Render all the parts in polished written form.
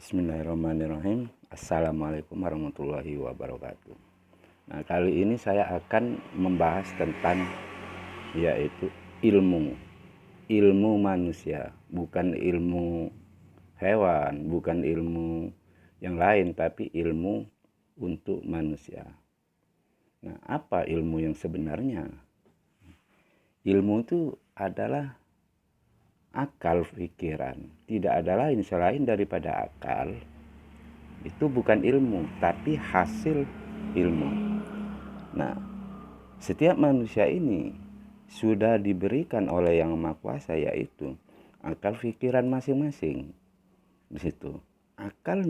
Bismillahirrahmanirrahim. Assalamualaikum warahmatullahi wabarakatuh. Nah, kali ini saya akan membahas tentang yaitu ilmu manusia, bukan ilmu hewan, bukan ilmu yang lain, tapi ilmu untuk manusia. Nah, apa ilmu yang sebenarnya? Ilmu itu adalah akal pikiran, tidak ada lain selain daripada akal. Itu bukan ilmu, tapi hasil ilmu. Nah, setiap manusia ini sudah diberikan oleh Yang Maha Kuasa, yaitu akal pikiran masing-masing. Di situ akal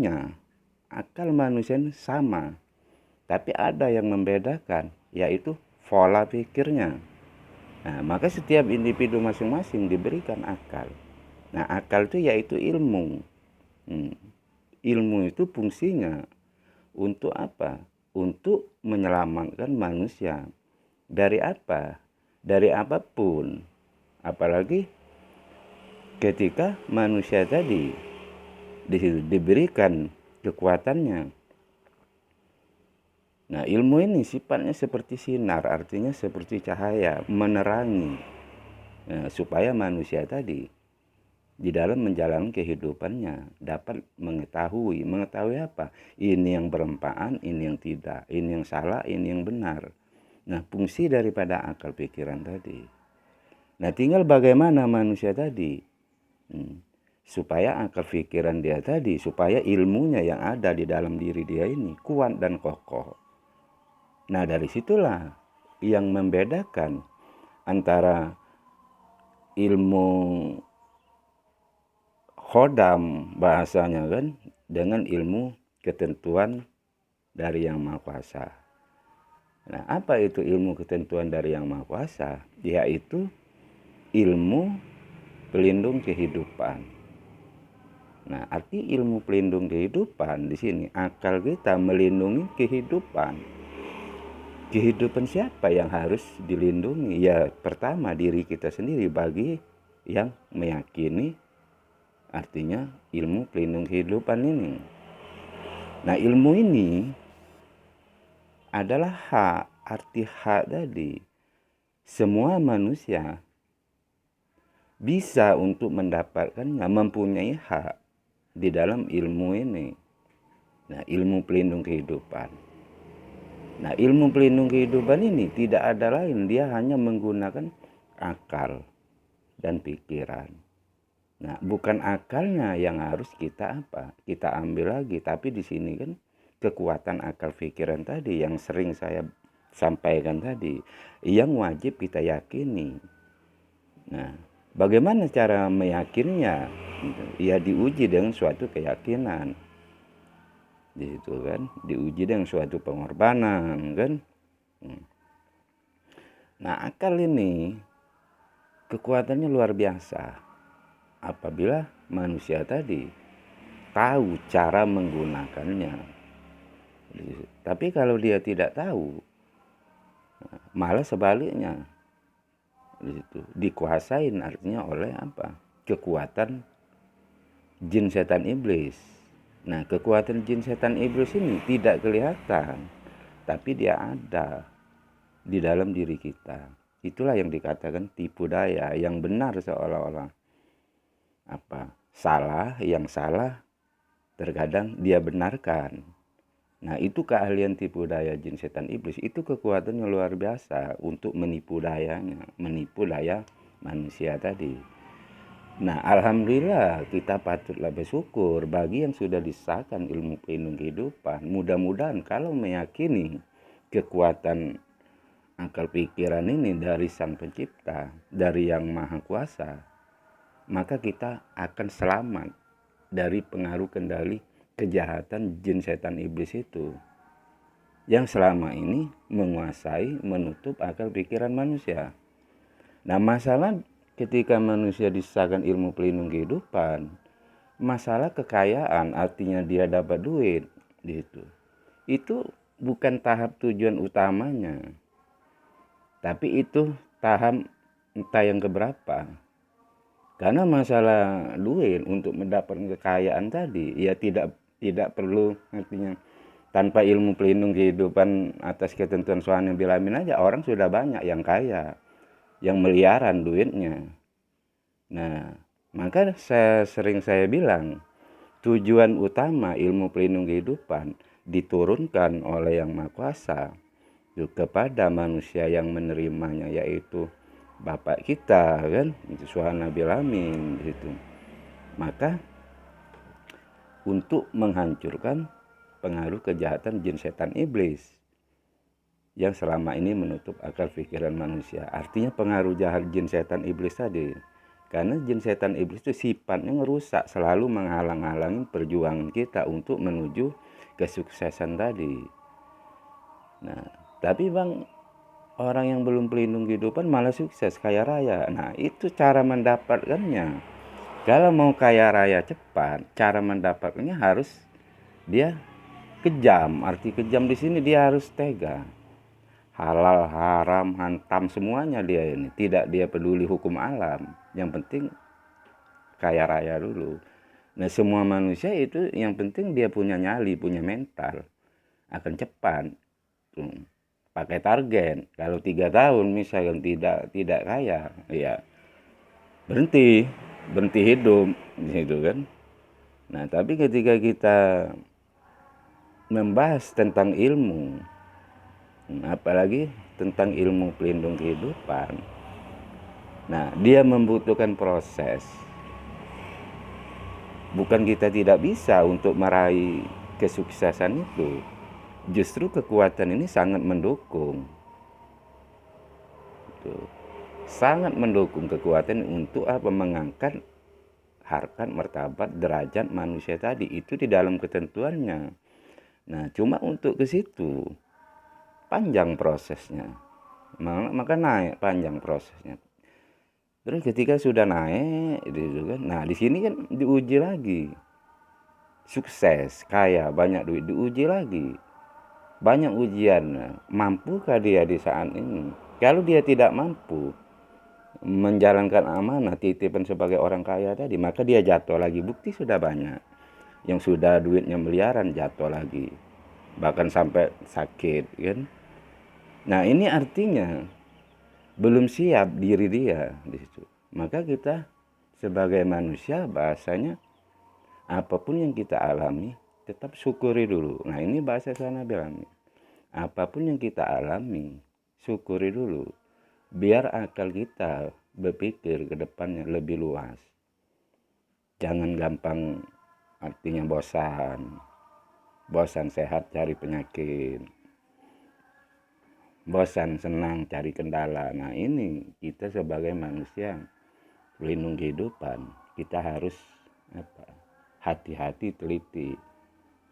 manusia ini sama, tapi ada yang membedakan, yaitu pola pikirnya. Nah, maka setiap individu masing-masing diberikan akal. Nah, akal itu yaitu ilmu. Ilmu itu fungsinya untuk apa? Untuk menyelamatkan manusia dari apa? Dari apapun. Apalagi ketika manusia tadi diberikan kekuatannya. Nah, ilmu ini sifatnya seperti sinar, artinya seperti cahaya, menerangi, supaya manusia tadi di dalam menjalani kehidupannya dapat mengetahui apa? Ini yang bermanfaat, ini yang tidak, ini yang salah, ini yang benar. Nah, fungsi daripada akal pikiran tadi. Nah, tinggal bagaimana manusia tadi supaya akal pikiran dia tadi, supaya ilmunya yang ada di dalam diri dia ini kuat dan kokoh. Nah, dari situlah yang membedakan antara ilmu khodam bahasanya kan dengan ilmu ketentuan dari Yang Maha Kuasa. Nah, apa itu ilmu ketentuan dari Yang Maha Kuasa? Yaitu ilmu pelindung kehidupan. Nah, arti ilmu pelindung kehidupan di sini akal kita melindungi kehidupan. Kehidupan siapa yang harus dilindungi? Ya, pertama diri kita sendiri bagi yang meyakini artinya ilmu pelindung kehidupan ini. Nah, ilmu ini adalah hak. Arti hak tadi, semua manusia bisa untuk mendapatkannya, mempunyai hak di dalam ilmu ini. Nah, ilmu pelindung kehidupan. Nah, ilmu pelindung kehidupan ini tidak ada lain, dia hanya menggunakan akal dan pikiran. Nah, bukan akalnya yang harus kita ambil lagi, tapi di sini kan kekuatan akal pikiran tadi yang sering saya sampaikan tadi, yang wajib kita yakini. Nah, bagaimana cara meyakininya? Ya diuji dengan suatu keyakinan. Di situ kan, diuji dengan suatu pengorbanan kan. Nah, akal ini kekuatannya luar biasa apabila manusia tadi tahu cara menggunakannya. Tapi kalau dia tidak tahu, malah sebaliknya, dikuasain artinya oleh apa? Kekuatan jin setan iblis. Nah, kekuatan jin setan iblis ini tidak kelihatan, tapi dia ada di dalam diri kita. Itulah yang dikatakan tipu daya, yang benar seolah-olah salah, yang salah terkadang dia benarkan. Nah, itu keahlian tipu daya jin setan iblis, itu kekuatannya luar biasa untuk menipu daya manusia tadi. Nah, alhamdulillah kita patutlah bersyukur bagi yang sudah disahkan ilmu pelindung kehidupan. Mudah-mudahan kalau meyakini kekuatan akal pikiran ini dari Sang Pencipta, dari Yang Maha Kuasa, maka kita akan selamat dari pengaruh kendali kejahatan jin setan iblis itu yang selama ini menguasai, menutup akal pikiran manusia. Nah, masalah ketika manusia disahkan ilmu pelindung kehidupan, masalah kekayaan, artinya dia dapat duit gitu. Itu bukan tahap tujuan utamanya, tapi itu tahap entah yang keberapa. Karena masalah duit untuk mendapatkan kekayaan tadi, ya tidak perlu, artinya tanpa ilmu pelindung kehidupan atas ketentuan Subhanahu bil amin aja orang sudah banyak yang kaya, yang miliaran duitnya. Nah, maka saya bilang tujuan utama ilmu pelindung kehidupan diturunkan oleh Yang Maha Kuasa kepada manusia yang menerimanya, yaitu Bapak kita kan, Subhanahu bil amin gitu. Maka untuk menghancurkan pengaruh kejahatan jin setan iblis yang selama ini menutup akal pikiran manusia. Artinya pengaruh jahat jin setan iblis tadi. Karena jin setan iblis itu sifatnya ngerusak, selalu menghalang-halangi perjuangan kita untuk menuju kesuksesan tadi. Nah, tapi Bang, orang yang belum pelindung kehidupan malah sukses, kaya raya. Nah, itu cara mendapatkannya. Kalau mau kaya raya cepat, cara mendapatkannya harus dia kejam. Arti kejam di sini dia harus tega. Halal, haram, hantam semuanya dia ini. Tidak dia peduli hukum alam. Yang penting kaya raya dulu. Nah, semua manusia itu yang penting dia punya nyali, punya mental. Akan cepat. Pakai target. Kalau 3 tahun misalkan tidak kaya, ya berhenti hidup gitu kan. Nah, tapi ketika kita membahas tentang ilmu, apalagi tentang ilmu pelindung kehidupan, nah dia membutuhkan proses. Bukan kita tidak bisa untuk meraih kesuksesan itu, justru kekuatan ini sangat mendukung, sangat mendukung kekuatan untuk mengangkat harkat martabat derajat manusia tadi, itu di dalam ketentuannya. Nah, cuma untuk ke situ panjang prosesnya, maka naik panjang prosesnya. Terus ketika sudah naik gitu kan, nah di sini kan diuji lagi, sukses, kaya, banyak duit, diuji lagi, banyak ujian. Mampukah dia di saat ini? Kalau dia tidak mampu menjalankan amanah titipan sebagai orang kaya tadi, maka dia jatuh lagi. Bukti sudah banyak yang sudah duitnya miliaran jatuh lagi, bahkan sampai sakit kan. Nah, ini artinya belum siap diri dia di situ. Maka kita sebagai manusia, bahasanya apapun yang kita alami tetap syukuri dulu. Nah, ini bahasa sana bilang, apapun yang kita alami syukuri dulu, biar akal kita berpikir ke depannya lebih luas. Jangan gampang, artinya bosan sehat cari penyakit, bosan senang cari kendala. Nah, ini kita sebagai manusia pelindung kehidupan, kita harus hati-hati, teliti.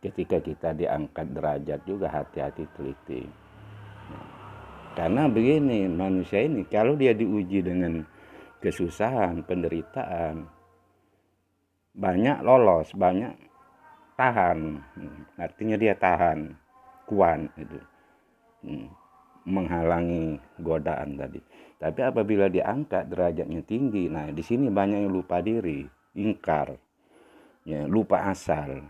Ketika kita diangkat derajat juga hati-hati, teliti. Nah, karena begini, manusia ini kalau dia diuji dengan kesusahan, penderitaan, banyak lolos, banyak tahan. Artinya dia tahan, kuat itu, menghalangi godaan tadi. Tapi apabila diangkat derajatnya tinggi, nah di sini banyak yang lupa diri, ingkar, ya, lupa asal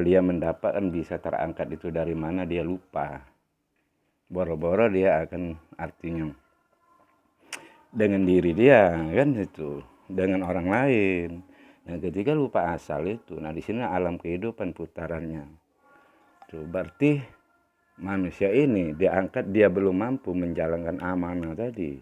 dia mendapatkan bisa terangkat itu dari mana, dia lupa. Boro-boro dia akan, artinya dengan diri dia kan itu, dengan orang lain. Nah, ketika lupa asal itu, nah di sini alam kehidupan putarannya. Tuh, berarti manusia ini diangkat, dia belum mampu menjalankan amanah tadi.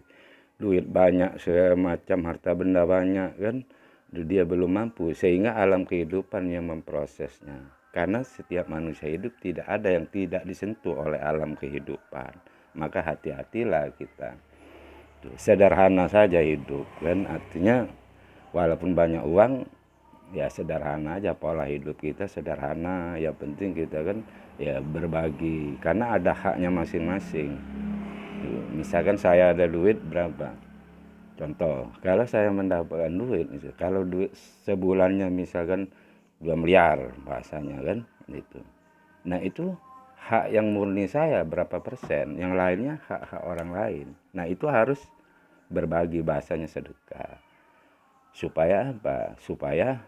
Duit banyak, semacam harta benda banyak kan, dia belum mampu, sehingga alam kehidupan yang memprosesnya. Karena setiap manusia hidup tidak ada yang tidak disentuh oleh alam kehidupan. Maka hati-hatilah kita. Tuh, sederhana saja hidup kan, artinya walaupun banyak uang, ya sederhana aja pola hidup kita, sederhana. Yang penting kita kan ya berbagi, karena ada haknya masing-masing. Misalkan saya ada duit berapa, contoh, kalau saya mendapatkan duit, kalau duit sebulannya misalkan 2 miliar bahasanya kan gitu. Nah, itu hak yang murni saya berapa persen, yang lainnya hak-hak orang lain. Nah, itu harus berbagi, bahasanya sedekah. Supaya apa? Supaya